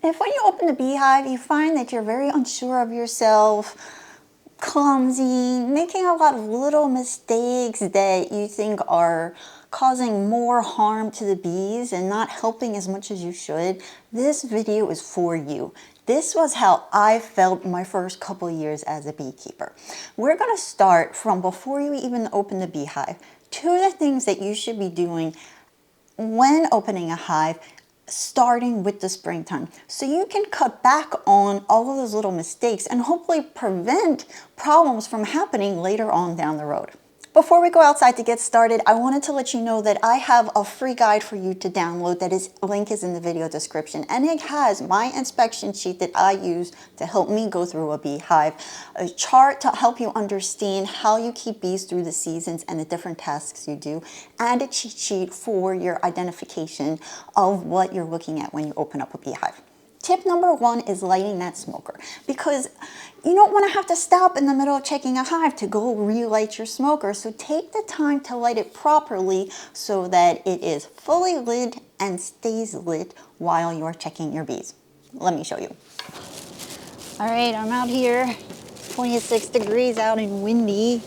If when you open the beehive, you find that you're very unsure of yourself, clumsy, making a lot of little mistakes that you think are causing more harm to the bees and not helping as much as you should, this video is for you. This was how I felt my first couple years as a beekeeper. We're going to start from before you even open the beehive. Two of the things that you should be doing when opening a hive, starting with the springtime, so you can cut back on all of those little mistakes and hopefully prevent problems from happening later on down the road. Before we go outside to get started, I wanted to let you know that I have a free guide for you to download. Link is in the video description, and it has my inspection sheet that I use to help me go through a beehive, a chart to help you understand how you keep bees through the seasons and the different tasks you do, and a cheat sheet for your identification of what you're looking at when you open up a beehive. Tip number one is lighting that smoker, because you don't want to have to stop in the middle of checking a hive to go relight your smoker. So take the time to light it properly so that it is fully lit and stays lit while you're checking your bees. Let me show you. All right, I'm out here, 26 degrees out and windy,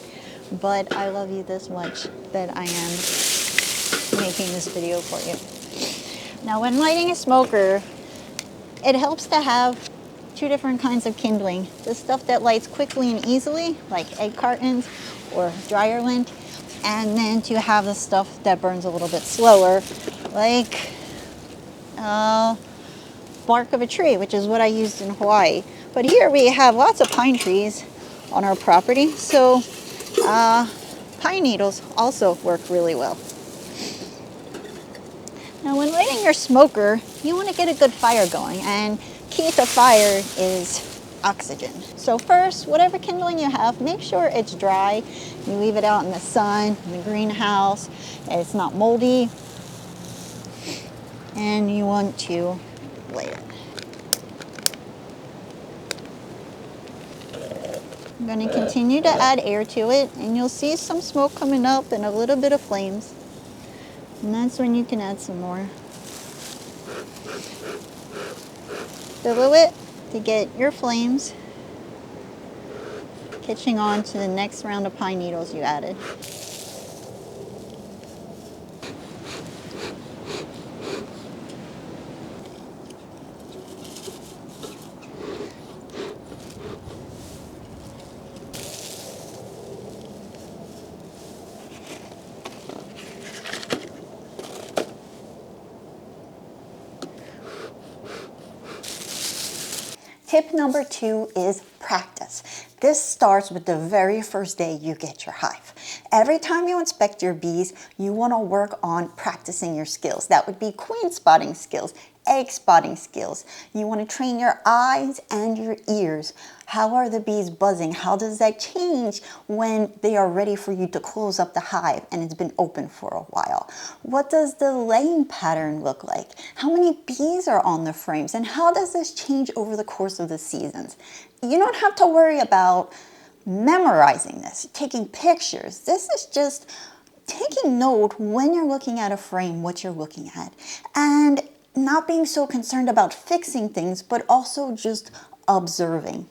but I love you this much that I am making this video for you. Now, when lighting a smoker, it helps to have two different kinds of kindling. The stuff that lights quickly and easily, like egg cartons or dryer lint, and then to have the stuff that burns a little bit slower, like bark of a tree, which is what I used in Hawaii. But here we have lots of pine trees on our property, so pine needles also work really well. Now, when lighting your smoker, you want to get a good fire going, and key to fire is oxygen. So first, whatever kindling you have, make sure it's dry. You leave it out in the sun, in the greenhouse, it's not moldy, and you want to light it. I'm going to continue to add air to it, and you'll see some smoke coming up and a little bit of flames. And that's when you can add some more. Fill it to get your flames catching on to the next round of pine needles you added. Tip number two is practice. This starts with the very first day you get your hive. Every time you inspect your bees, you want to work on practicing your skills. That would be queen spotting skills, egg spotting skills. You want to train your eyes and your ears. How are the bees buzzing? How does that change when they are ready for you to close up the hive and it's been open for a while? What does the laying pattern look like? How many bees are on the frames? And how does this change over the course of the seasons? You don't have to worry about memorizing this, taking pictures. This is just taking note when you're looking at a frame, what you're looking at, and not being so concerned about fixing things, but also just observing.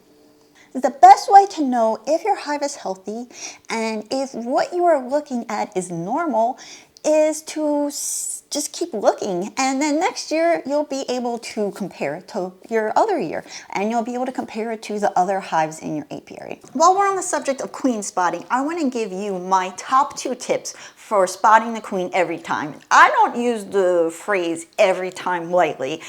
The best way to know if your hive is healthy and if what you are looking at is normal is to just keep looking, and then next year you'll be able to compare it to your other year, and you'll be able to compare it to the other hives in your apiary. While we're on the subject of queen spotting, I want to give you my top 2 tips for spotting the queen every time. I don't use the phrase every time lightly.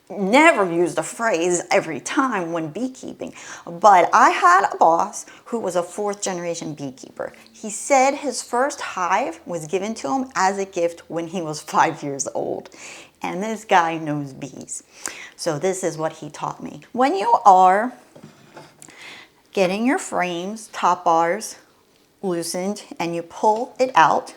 Never use the phrase every time when beekeeping, but I had a boss who was a 4th generation beekeeper. He said his first hive was given to him as a gift when he was 5 years old. And this guy knows bees. So this is what he taught me. When you are getting your frames, top bars loosened, and you pull it out,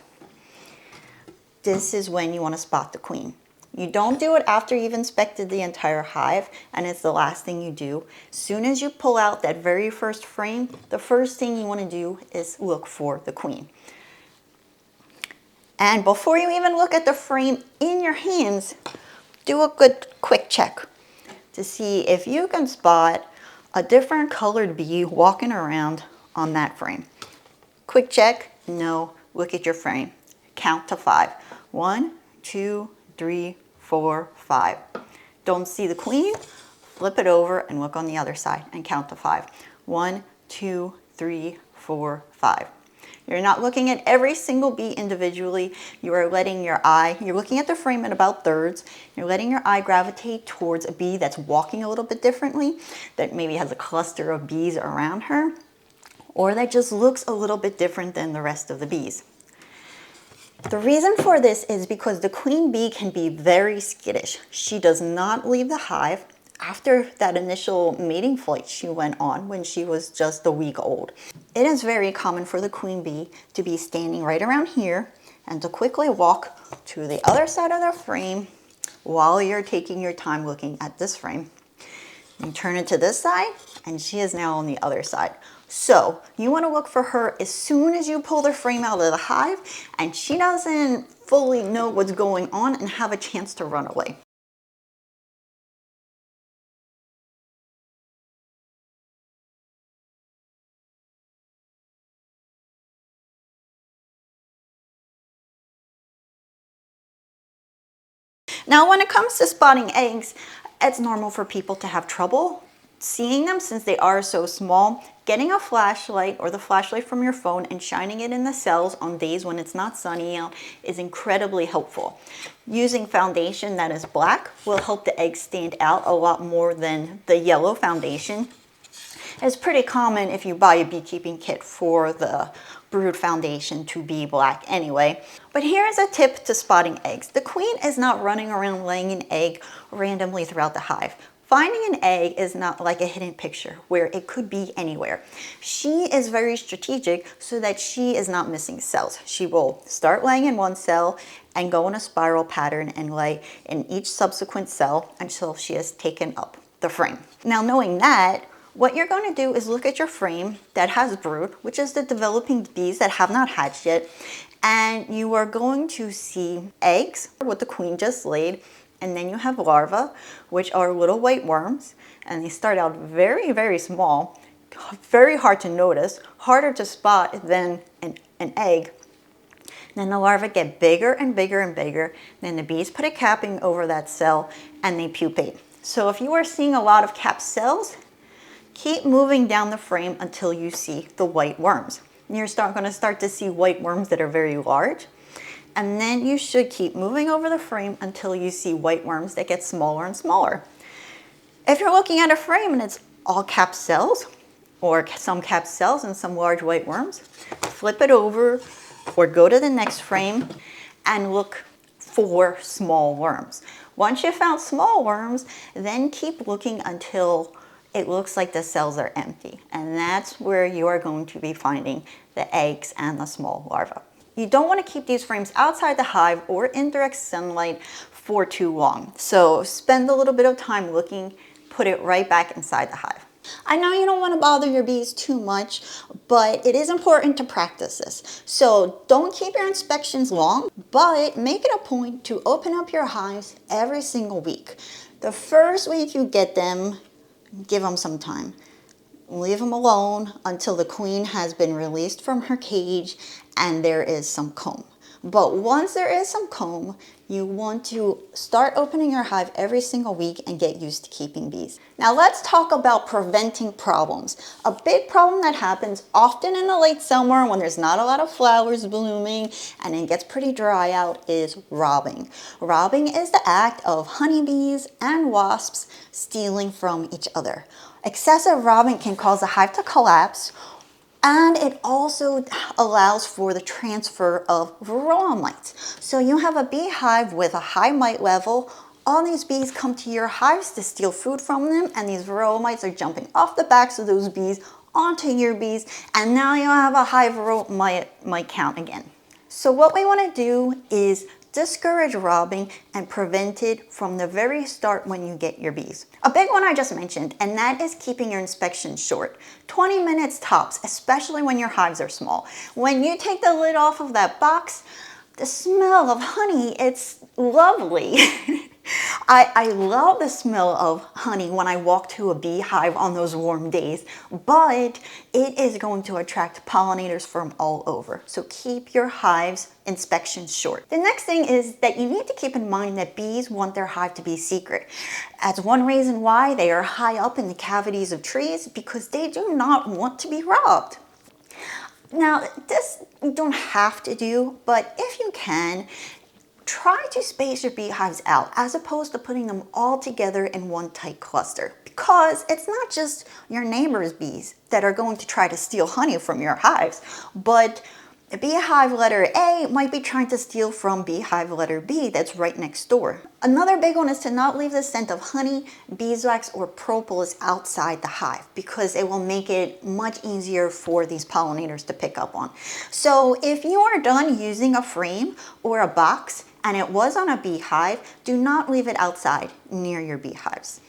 this is when you want to spot the queen. You don't do it after you've inspected the entire hive, and it's the last thing you do. As soon as you pull out that very first frame, the first thing you want to do is look for the queen. And before you even look at the frame in your hands, do a good quick check. to see if you can spot a different colored bee walking around on that frame. Quick check, no, look at your frame. Count to 5. 1, 2, 3, 4, 5. Don't see the queen? Flip it over and look on the other side and count to 5. 1, 2, 3, 4, 5. You're not looking at every single bee individually. You are letting your eye, you're looking at the frame in about thirds. You're letting your eye gravitate towards a bee that's walking a little bit differently, that maybe has a cluster of bees around her, or that just looks a little bit different than the rest of the bees. The reason for this is because the queen bee can be very skittish. She does not leave the hive after that initial mating flight she went on when she was just a week old. It is very common for the queen bee to be standing right around here and to quickly walk to the other side of the frame while you're taking your time looking at this frame. You turn it to this side and she is now on the other side. So you want to look for her as soon as you pull the frame out of the hive and she doesn't fully know what's going on and have a chance to run away. Now when it comes to spotting eggs, it's normal for people to have trouble seeing them since they are so small. Getting a flashlight or the flashlight from your phone and shining it in the cells on days when it's not sunny out is incredibly helpful. Using foundation that is black will help the eggs stand out a lot more than the yellow foundation. It's pretty common if you buy a beekeeping kit for the brood foundation to be black anyway. But here's a tip to spotting eggs. The queen is not running around laying an egg randomly throughout the hive. Finding an egg is not like a hidden picture where it could be anywhere. She is very strategic so that she is not missing cells. She will start laying in one cell and go in a spiral pattern and lay in each subsequent cell until she has taken up the frame. Now knowing that, what you're going to do is look at your frame that has brood, which is the developing bees that have not hatched yet, and you are going to see eggs, what the queen just laid, and then you have larvae, which are little white worms, and they start out very, very small, very hard to notice, harder to spot than an egg. Then the larvae get bigger and bigger and bigger, then the bees put a capping over that cell and they pupate. So if you are seeing a lot of capped cells, keep moving down the frame until you see the white worms. You're going to start to see white worms that are very large. And then you should keep moving over the frame until you see white worms that get smaller and smaller. If you're looking at a frame and it's all capped cells, or some capped cells and some large white worms, flip it over or go to the next frame and look for small worms. Once you've found small worms, then keep looking until it looks like the cells are empty. And that's where you are going to be finding the eggs and the small larvae. You don't want to keep these frames outside the hive or in direct sunlight for too long. So spend a little bit of time looking, put it right back inside the hive. I know you don't want to bother your bees too much, but it is important to practice this. So don't keep your inspections long, but make it a point to open up your hives every single week. The first week you get them, give them some time. Leave them alone until the queen has been released from her cage and there is some comb. But once there is some comb, you want to start opening your hive every single week and get used to keeping bees. Now let's talk about preventing problems. A big problem that happens often in the late summer when there's not a lot of flowers blooming and it gets pretty dry out is robbing. Robbing is the act of honeybees and wasps stealing from each other. Excessive robbing can cause the hive to collapse, and it also allows for the transfer of varroa mites. So you have a beehive with a high mite level. All these bees come to your hives to steal food from them, and these varroa mites are jumping off the backs of those bees onto your bees, and now you have a high varroa mite count again. So what we want to do is discourage robbing and prevent it from the very start when you get your bees. A big one I just mentioned, and that is keeping your inspections short. 20 minutes tops, especially when your hives are small. When you take the lid off of that box, the smell of honey, it's lovely. I love the smell of honey when I walk to a beehive on those warm days, but it is going to attract pollinators from all over. So keep your hive's inspections short. The next thing is that you need to keep in mind that bees want their hive to be secret. That's one reason why they are high up in the cavities of trees, because they do not want to be robbed. Now, this you don't have to do, but if you can, try to space your beehives out as opposed to putting them all together in one tight cluster, because it's not just your neighbor's bees that are going to try to steal honey from your hives, but beehive letter A might be trying to steal from beehive letter B that's right next door. Another big one is to not leave the scent of honey, beeswax, or propolis outside the hive, because it will make it much easier for these pollinators to pick up on. So if you are done using a frame or a box and it was on a beehive, do not leave it outside near your beehives.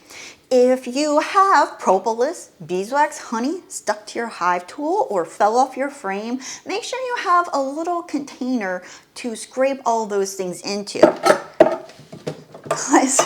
If you have propolis, beeswax, honey stuck to your hive tool or fell off your frame, make sure you have a little container to scrape all those things into. Guys,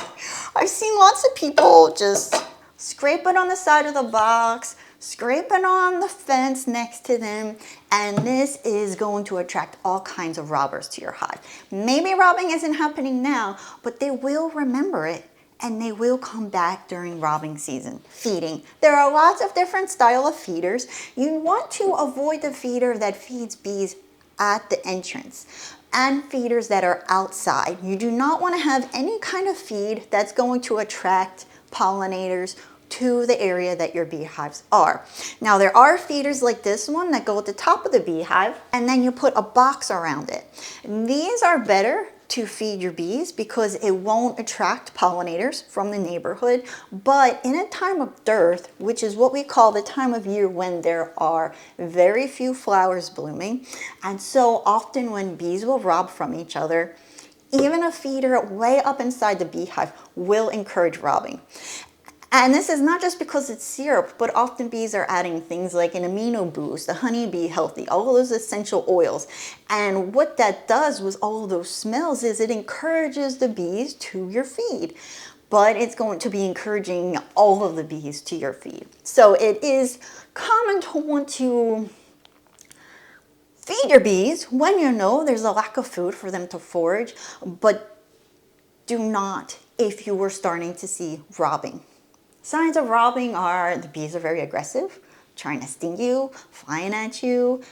I've seen lots of people just scrape it on the side of the box, scrape it on the fence next to them, and this is going to attract all kinds of robbers to your hive. Maybe robbing isn't happening now, but they will remember it, and they will come back during robbing season. Feeding. There are lots of different style of feeders. You want to avoid the feeder that feeds bees at the entrance and feeders that are outside. You do not want to have any kind of feed that's going to attract pollinators to the area that your beehives are. Now, there are feeders like this one that go at the top of the beehive, and then you put a box around it. These are better to feed your bees because it won't attract pollinators from the neighborhood. But in a time of dearth, which is what we call the time of year when there are very few flowers blooming, and so often when bees will rob from each other, even a feeder way up inside the beehive will encourage robbing. And this is not just because it's syrup, but often bees are adding things like an amino boost, a honey bee healthy, all of those essential oils. And what that does with all of those smells is it encourages the bees to your feed. But it's going to be encouraging all of the bees to your feed. So it is common to want to feed your bees when you know there's a lack of food for them to forage, but do not if you were starting to see robbing. Signs of robbing are the bees are very aggressive, trying to sting you, flying at you.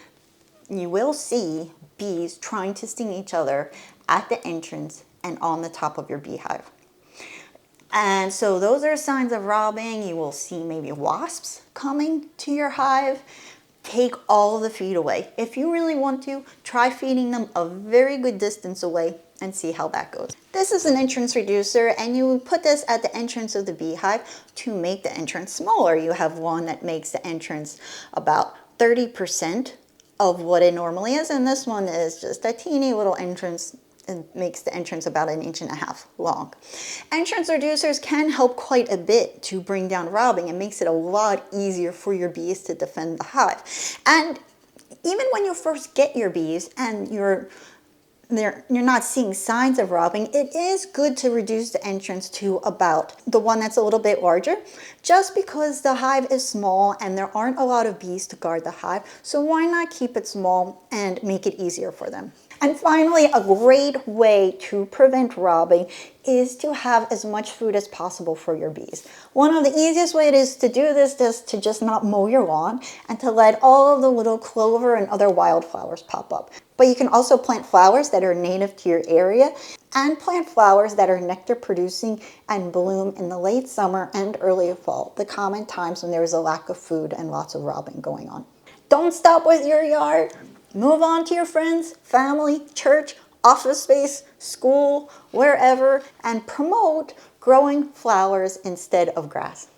You will see bees trying to sting each other at the entrance and on the top of your beehive. And so those are signs of robbing. You will see maybe wasps coming to your hive. Take all of the feed away. If you really want to, try feeding them a very good distance away and see how that goes. This is an entrance reducer, and you would put this at the entrance of the beehive to make the entrance smaller. You have one that makes the entrance about 30% of what it normally is, and this one is just a teeny little entrance and makes the entrance about 1.5 inches long. Entrance reducers can help quite a bit to bring down robbing. It makes it a lot easier for your bees to defend the hive. And even when you first get your bees and you're not seeing signs of robbing, it is good to reduce the entrance to about the one that's a little bit larger, just because the hive is small and there aren't a lot of bees to guard the hive. So why not keep it small and make it easier for them? And finally, a great way to prevent robbing is to have as much food as possible for your bees. One of the easiest ways to do this is to just not mow your lawn and to let all of the little clover and other wildflowers pop up. But you can also plant flowers that are native to your area and plant flowers that are nectar producing and bloom in the late summer and early fall, the common times when there is a lack of food and lots of robbing going on. Don't stop with your yard. Move on to your friends, family, church, office space, school, wherever, and promote growing flowers instead of grass.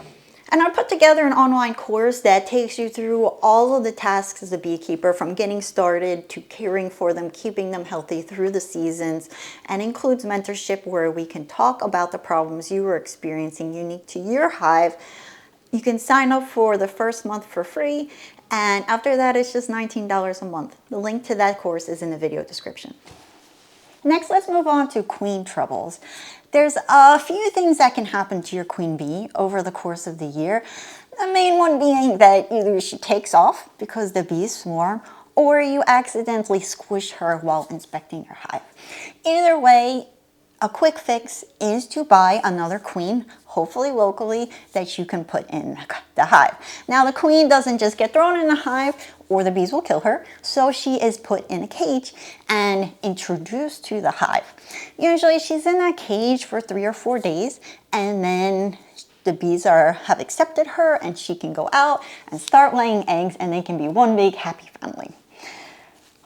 And I put together an online course that takes you through all of the tasks as a beekeeper, from getting started to caring for them, keeping them healthy through the seasons, and includes mentorship where we can talk about the problems you are experiencing unique to your hive. You can sign up for the first month for free, and after that it's just $19 a month. The link to that course is in the video description. Next, let's move on to queen troubles. There's a few things that can happen to your queen bee over the course of the year. The main one being that either she takes off because the bees swarm, or you accidentally squish her while inspecting your hive. Either way, a quick fix is to buy another queen, hopefully locally, that you can put in the hive. Now, the queen doesn't just get thrown in the hive or the bees will kill her, so she is put in a cage and introduced to the hive. Usually she's in that cage for 3 or 4 days, and then the bees have accepted her and she can go out and start laying eggs, and they can be one big happy family.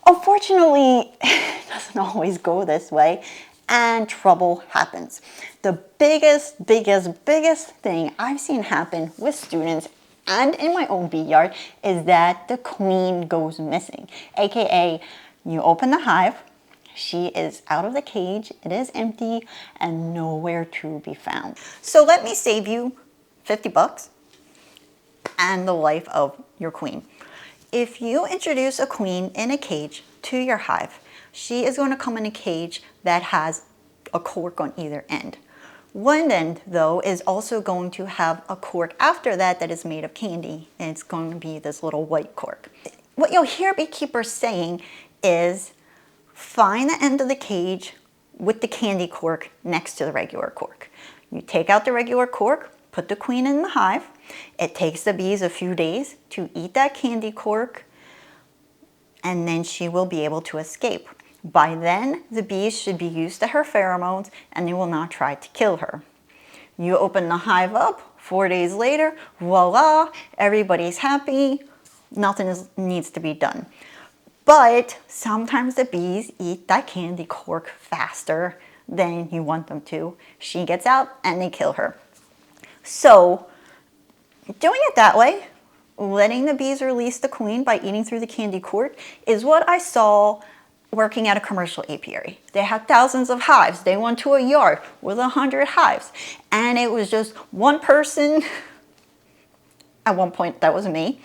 Unfortunately, it doesn't always go this way, and trouble happens. The biggest thing I've seen happen with students and in my own bee yard is that the queen goes missing. AKA, you open the hive, she is out of the cage, it is empty, and nowhere to be found. So let me save you 50 bucks and the life of your queen. If you introduce a queen in a cage to your hive, she is going to come in a cage that has a cork on either end. One end, though, is also going to have a cork after that that is made of candy, and it's going to be this little white cork. What you'll hear beekeepers saying is, find the end of the cage with the candy cork next to the regular cork. You take out the regular cork, put the queen in the hive. It takes the bees a few days to eat that candy cork, and then she will be able to escape. By then, the bees should be used to her pheromones and they will not try to kill her. You open the hive up, 4 days later, voila, everybody's happy, nothing needs to be done. But sometimes the bees eat that candy cork faster than you want them to. She gets out and they kill her. So, doing it that way, letting the bees release the queen by eating through the candy cork, is what I saw working at a commercial apiary. They had thousands of hives. They went to a yard with 100 hives. And it was just one person, at one point that was me,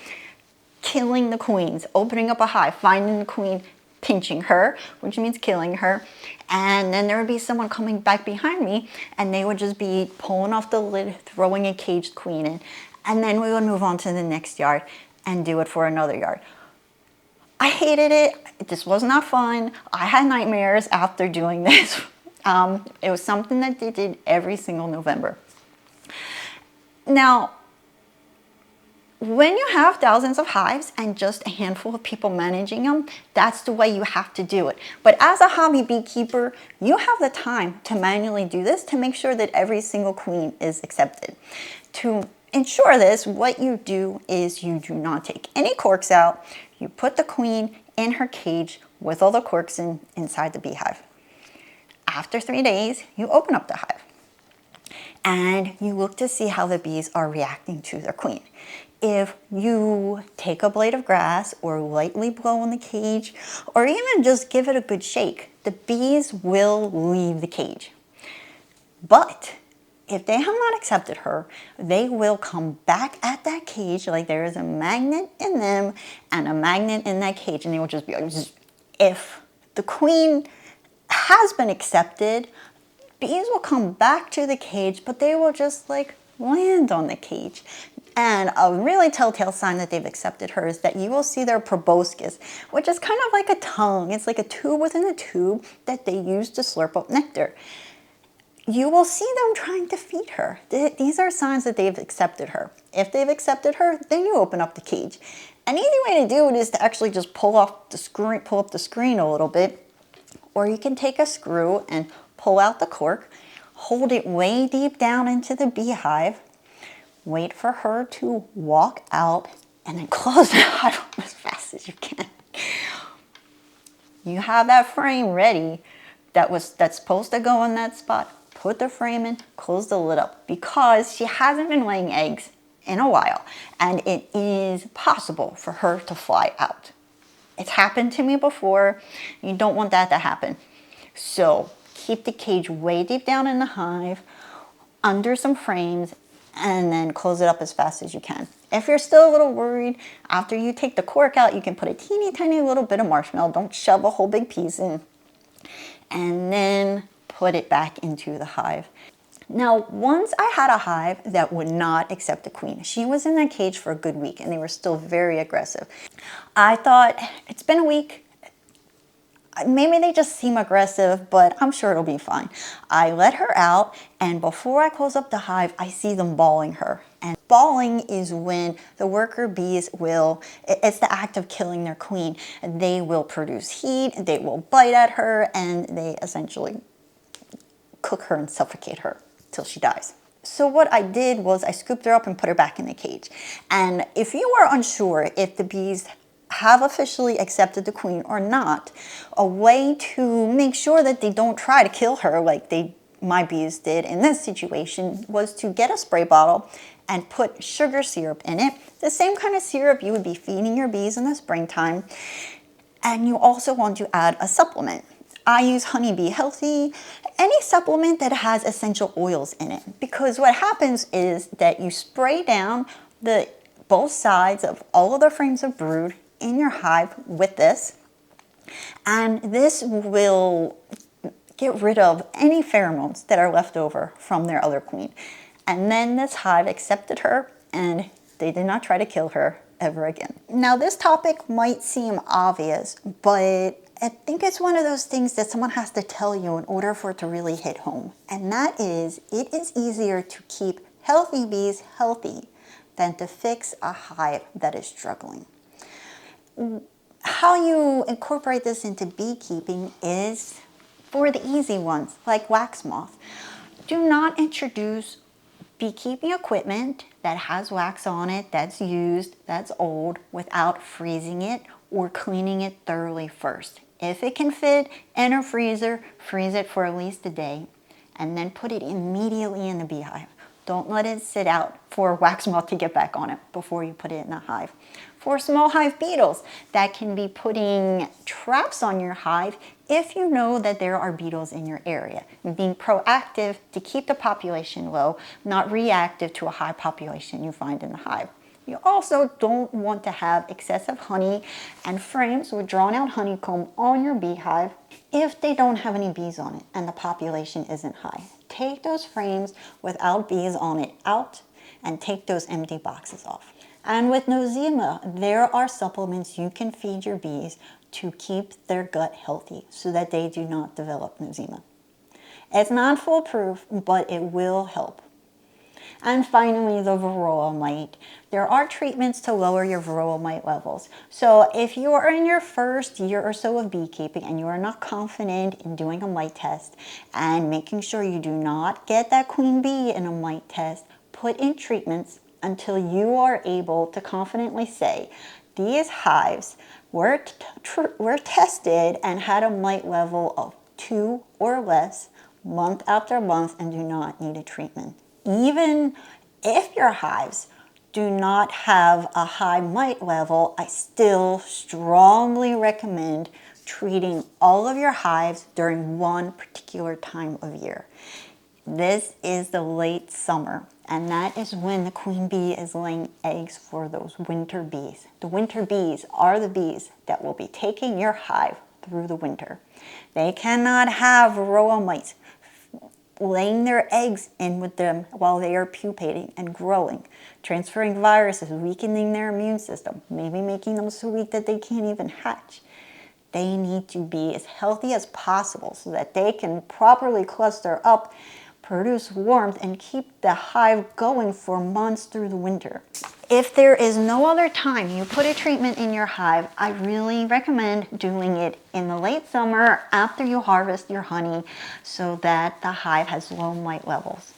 killing the queens, opening up a hive, finding the queen, pinching her, which means killing her. And then there would be someone coming back behind me and they would just be pulling off the lid, throwing a caged queen in. And then we would move on to the next yard and do it for another yard. I hated it. This was not fun. I had nightmares after doing this. It was something that they did every single November. Now, when you have thousands of hives and just a handful of people managing them, that's the way you have to do it. But as a hobby beekeeper, you have the time to manually do this to make sure that every single queen is accepted. To ensure this, what you do is you do not take any corks out. You put the queen in her cage with all the corks inside the beehive. After 3 days, you open up the hive and you look to see how the bees are reacting to their queen. If you take a blade of grass or lightly blow on the cage or even just give it a good shake, the bees will leave the cage. But if they have not accepted her, they will come back at that cage like there is a magnet in them and a magnet in that cage, and they will just be like, zzz. If the queen has been accepted, bees will come back to the cage, but they will just like land on the cage. And a really telltale sign that they've accepted her is that you will see their proboscis, which is kind of like a tongue. It's like a tube within a tube that they use to slurp up nectar. You will see them trying to feed her. These are signs that they've accepted her. If they've accepted her, then you open up the cage. An easy way to do it is to actually just pull up the screen a little bit, or you can take a screw and pull out the cork, hold it way deep down into the beehive, wait for her to walk out, and then close the hive up as fast as you can. You have that frame ready that's supposed to go in that spot. Put the frame in, close the lid up, because she hasn't been laying eggs in a while, and it is possible for her to fly out. It's happened to me before. You don't want that to happen. So keep the cage way deep down in the hive, under some frames, and then close it up as fast as you can. If you're still a little worried, after you take the cork out, you can put a teeny tiny little bit of marshmallow. Don't shove a whole big piece in. and then put it back into the hive. Now, once I had a hive that would not accept the queen. She was in that cage for a good week and they were still very aggressive. I thought, it's been a week. Maybe they just seem aggressive, but I'm sure it'll be fine. I let her out, and before I close up the hive, I see them balling her. And balling is when the worker bees it's the act of killing their queen. They will produce heat, they will bite at her, and they essentially cook her and suffocate her till she dies. So what I did was I scooped her up and put her back in the cage. And if you are unsure if the bees have officially accepted the queen or not, a way to make sure that they don't try to kill her like my bees did in this situation was to get a spray bottle and put sugar syrup in it, the same kind of syrup you would be feeding your bees in the springtime. And you also want to add a supplement. I use Honey Bee Healthy, any supplement that has essential oils in it, because what happens is that you spray down both sides of all of the frames of brood in your hive with this, and this will get rid of any pheromones that are left over from their other queen. And then this hive accepted her, and they did not try to kill her ever again. Now, this topic might seem obvious, but I think it's one of those things that someone has to tell you in order for it to really hit home. And that is, it is easier to keep healthy bees healthy than to fix a hive that is struggling. How you incorporate this into beekeeping is for the easy ones, like wax moth. Do not introduce beekeeping equipment that has wax on it, that's used, that's old, without freezing it or cleaning it thoroughly first. If it can fit in a freezer, freeze it for at least a day, and then put it immediately in the beehive. Don't let it sit out for wax moth to get back on it before you put it in the hive. For small hive beetles, that can be putting traps on your hive if you know that there are beetles in your area. And being proactive to keep the population low, not reactive to a high population you find in the hive. You also don't want to have excessive honey and frames with drawn out honeycomb on your beehive if they don't have any bees on it and the population isn't high. Take those frames without bees on it out and take those empty boxes off. And with nosema, there are supplements you can feed your bees to keep their gut healthy so that they do not develop nosema. It's not foolproof, but it will help. And finally, the varroa mite. There are treatments to lower your varroa mite levels. So if you are in your first year or so of beekeeping and you are not confident in doing a mite test and making sure you do not get that queen bee in a mite test, put in treatments until you are able to confidently say, these hives were tested and had a mite level of 2 or less month after month and do not need a treatment. Even if your hives do not have a high mite level, I still strongly recommend treating all of your hives during one particular time of year. This is the late summer, and that is when the queen bee is laying eggs for those winter bees. The winter bees are the bees that will be taking your hive through the winter. They cannot have varroa mites laying their eggs in with them while they are pupating and growing, transferring viruses, weakening their immune system, maybe making them so weak that they can't even hatch. They need to be as healthy as possible so that they can properly cluster up, produce warmth, and keep the hive going for months through the winter. If there is no other time you put a treatment in your hive, I really recommend doing it in the late summer after you harvest your honey so that the hive has low mite levels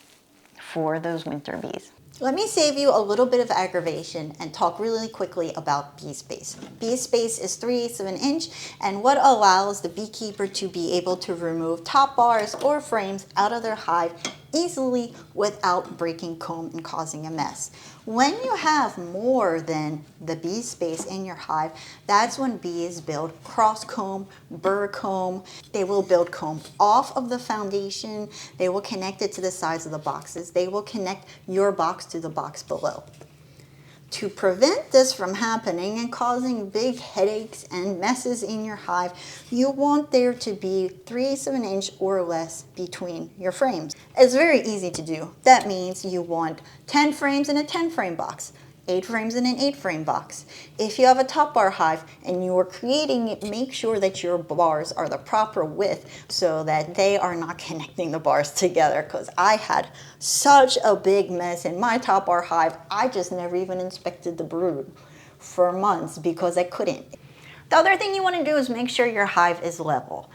for those winter bees. Let me save you a little bit of aggravation and talk really quickly about bee space. Bee space is 3/8 of an inch and what allows the beekeeper to be able to remove top bars or frames out of their hive easily without breaking comb and causing a mess. When you have more than the bee space in your hive, that's when bees build cross comb, burr comb. They will build comb off of the foundation. They will connect it to the sides of the boxes. They will connect your box to the box below. To prevent this from happening and causing big headaches and messes in your hive, you want there to be 3/8 of an inch or less between your frames. It's very easy to do. That means you want 10 frames in a 10 frame box, 8 frames in an 8 frame box. If you have a top bar hive and you are creating it, make sure that your bars are the proper width so that they are not connecting the bars together, because I had such a big mess in my top bar hive. I just never even inspected the brood for months because I couldn't. The other thing you want to do is make sure your hive is level.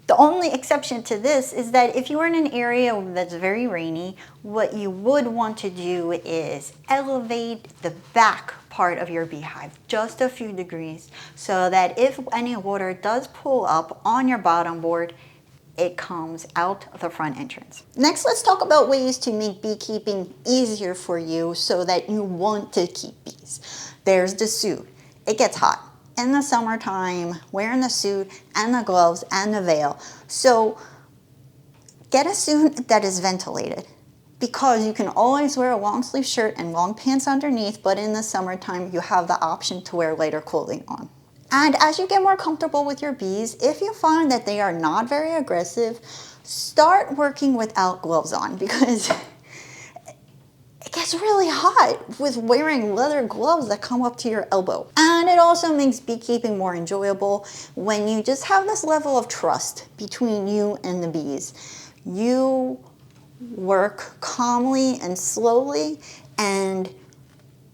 The only exception to this is that if you're in an area that's very rainy, what you would want to do is elevate the back part of your beehive just a few degrees so that if any water does pull up on your bottom board, it comes out of the front entrance. Next, let's talk about ways to make beekeeping easier for you so that you want to keep bees. There's the suit. It gets hot. In the summertime, wearing the suit and the gloves and the veil. So get a suit that is ventilated, because you can always wear a long sleeve shirt and long pants underneath, but in the summertime you have the option to wear lighter clothing on. And as you get more comfortable with your bees, if you find that they are not very aggressive, start working without gloves on, because it gets really hot with wearing leather gloves that come up to your elbow. And it also makes beekeeping more enjoyable when you just have this level of trust between you and the bees. You work calmly and slowly, and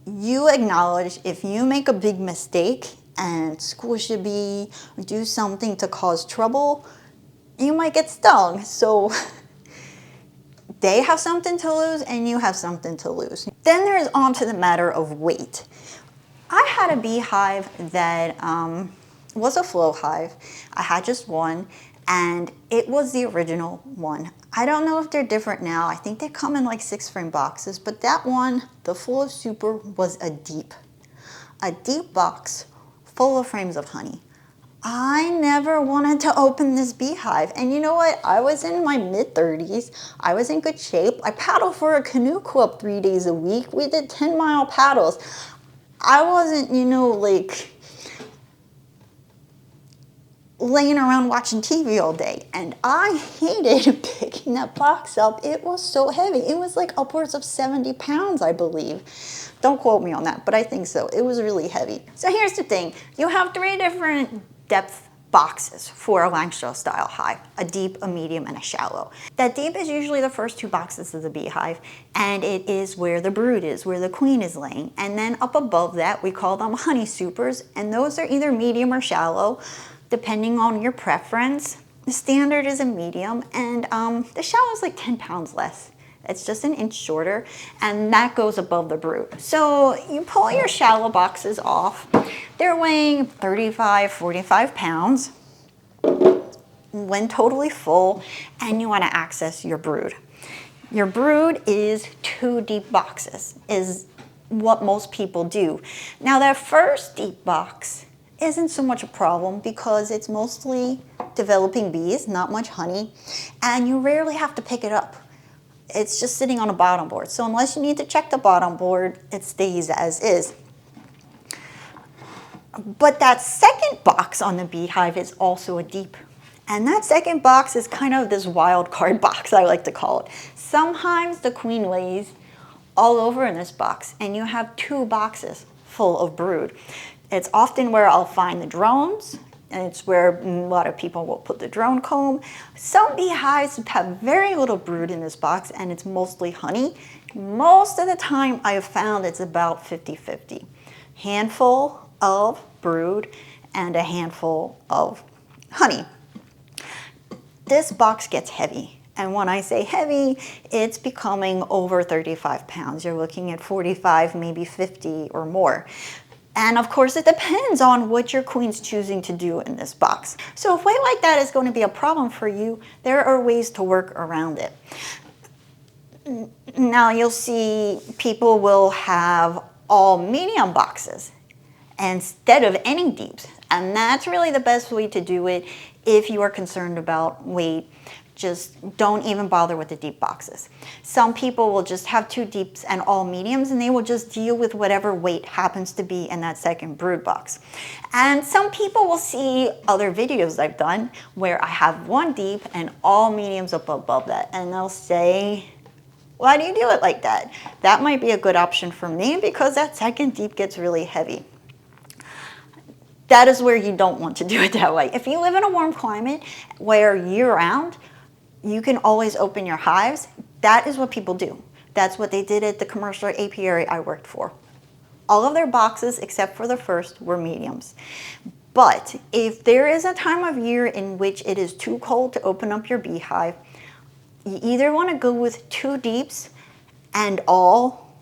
you acknowledge if you make a big mistake and squish a bee or do something to cause trouble, you might get stung. So they have something to lose and you have something to lose. Then there's on to the matter of weight. I had a beehive that was a flow hive. I had just one, and it was the original one. I don't know if they're different now. I think they come in like 6 frame boxes, but that one, the full of super, was a deep box full of frames of honey. I never wanted to open this beehive. And you know what? I was in my mid-30s. I was in good shape. I paddled for a canoe club 3 days a week. We did 10-mile paddles. I wasn't, like laying around watching TV all day. And I hated picking that box up. It was so heavy. It was like upwards of 70 pounds, I believe. Don't quote me on that, but I think so. It was really heavy. So here's the thing. You have 3 different depth boxes for a Langstroth style hive: a deep, a medium, and a shallow. That deep is usually the first 2 boxes of the beehive, and it is where the brood is, where the queen is laying. And then up above that, we call them honey supers, and those are either medium or shallow, depending on your preference. The standard is a medium, and the shallow is like 10 pounds less. It's just an inch shorter, and that goes above the brood. So you pull your shallow boxes off. They're weighing 35, 45 pounds when totally full, and you want to access your brood. Your brood is 2 deep boxes, is what most people do. Now that first deep box isn't so much a problem because it's mostly developing bees, not much honey, and you rarely have to pick it up. It's just sitting on a bottom board. So unless you need to check the bottom board, it stays as is. But that second box on the beehive is also a deep. And that second box is kind of this wild card box, I like to call it. Sometimes the queen lays all over in this box, and you have 2 boxes full of brood. It's often where I'll find the drones, and it's where a lot of people will put the drone comb. Some beehives have very little brood in this box, and it's mostly honey. Most of the time I have found it's about 50-50. Handful of brood and a handful of honey. This box gets heavy. And when I say heavy, it's becoming over 35 pounds. You're looking at 45, maybe 50 or more. And of course, it depends on what your queen's choosing to do in this box. So if weight like that is going to be a problem for you, there are ways to work around it. Now you'll see people will have all medium boxes instead of any deeps. And that's really the best way to do it if you are concerned about weight. just don't even bother with the deep boxes. Some people will just have 2 deeps and all mediums, and they will just deal with whatever weight happens to be in that second brood box. And some people will see other videos I've done where I have 1 deep and all mediums up above that, and they'll say, why do you do it like that? That might be a good option for me because that second deep gets really heavy. That is where you don't want to do it that way. If you live in a warm climate where year-round, you can always open your hives. That is what people do. That's what they did at the commercial apiary I worked for. All of their boxes, except for the first, were mediums. But if there is a time of year in which it is too cold to open up your beehive, you either want to go with 2 deeps and all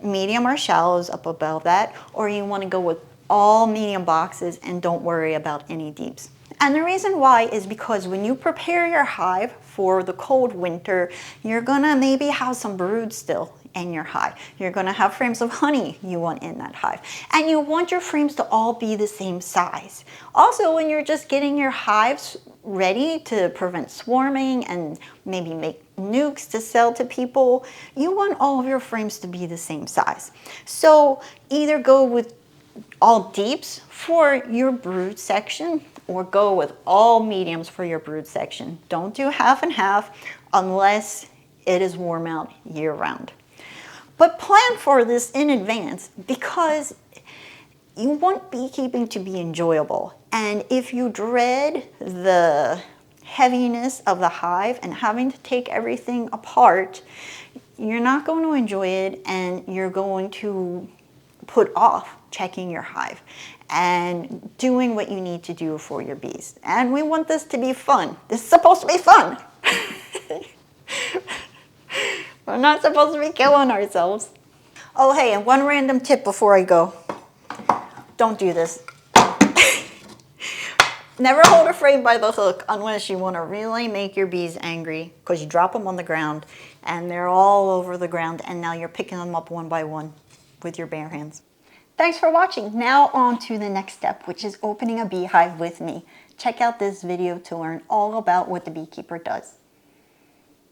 medium or shallows up above that, or you want to go with all medium boxes and don't worry about any deeps. And the reason why is because when you prepare your hive for the cold winter, you're gonna maybe have some brood still in your hive. You're gonna have frames of honey you want in that hive. And you want your frames to all be the same size. Also, when you're just getting your hives ready to prevent swarming and maybe make nukes to sell to people, you want all of your frames to be the same size. So either go with all deeps for your brood section or go with all mediums for your brood section. Don't do half and half unless it is warm out year round. But plan for this in advance because you want beekeeping to be enjoyable. And if you dread the heaviness of the hive and having to take everything apart, you're not going to enjoy it and you're going to put off checking your hive and doing what you need to do for your bees. And we want this to be fun. This is supposed to be fun. We're not supposed to be killing ourselves. Oh, hey, and one random tip before I go. Don't do this. Never hold a frame by the hook unless you want to really make your bees angry, because you drop them on the ground and they're all over the ground and now you're picking them up one by one with your bare hands. Thanks for watching. Now on to the next step, which is opening a beehive with me. Check out this video to learn all about what the beekeeper does.